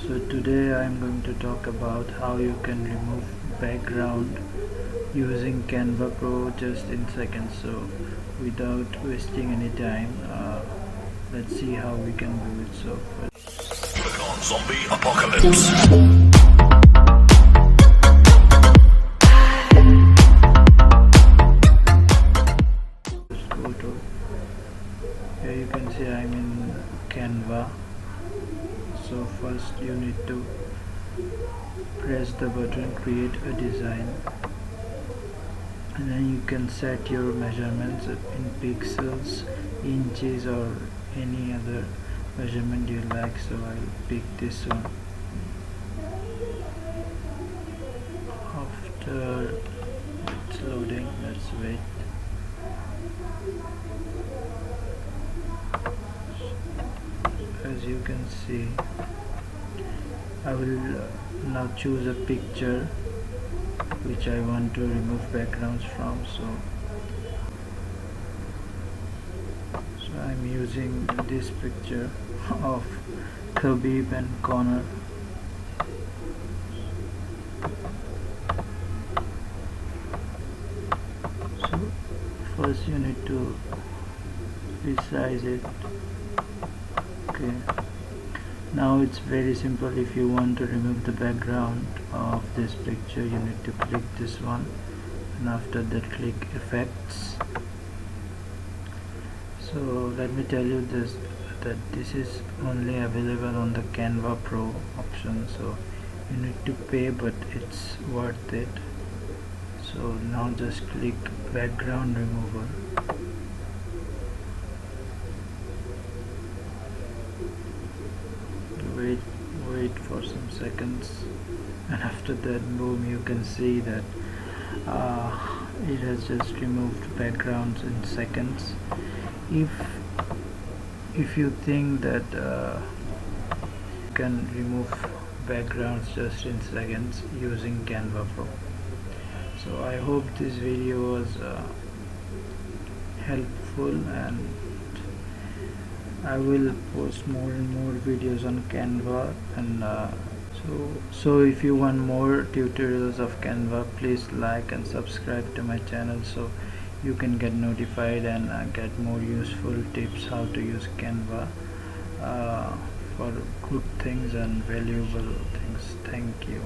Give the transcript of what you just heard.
So today I am going to talk about how you can remove background using Canva Pro just in seconds. So without wasting any time, let's see how we can do it. So Click on Zombie Apocalypse. just go to here. You can see I'm in Canva. So first you need to press the button create a design, and then you can set your measurements in pixels, inches, or any other measurement you like. So I'll pick this one. After it's loading, let's wait. As you can see, I will now choose a picture which I want to remove backgrounds from. So I'm using this picture of Khabib and Connor. So first you need to resize it. Okay, now it's very simple. If you want to remove the background of this picture, you need to click this one, and after that click effects. So let me tell you this, that this is only available on the Canva Pro option, so you need to pay, but it's worth it. So now just click background remover. Wait for some seconds, and after that, boom, you can see that it has just removed backgrounds in seconds. If you think that you can remove backgrounds just in seconds using Canva Pro. So I hope this video was helpful, and I will post more and more videos on Canva. And so if you want more tutorials of Canva, please like and subscribe to my channel so you can get notified and get more useful tips how to use Canva for good things and valuable things. Thank you.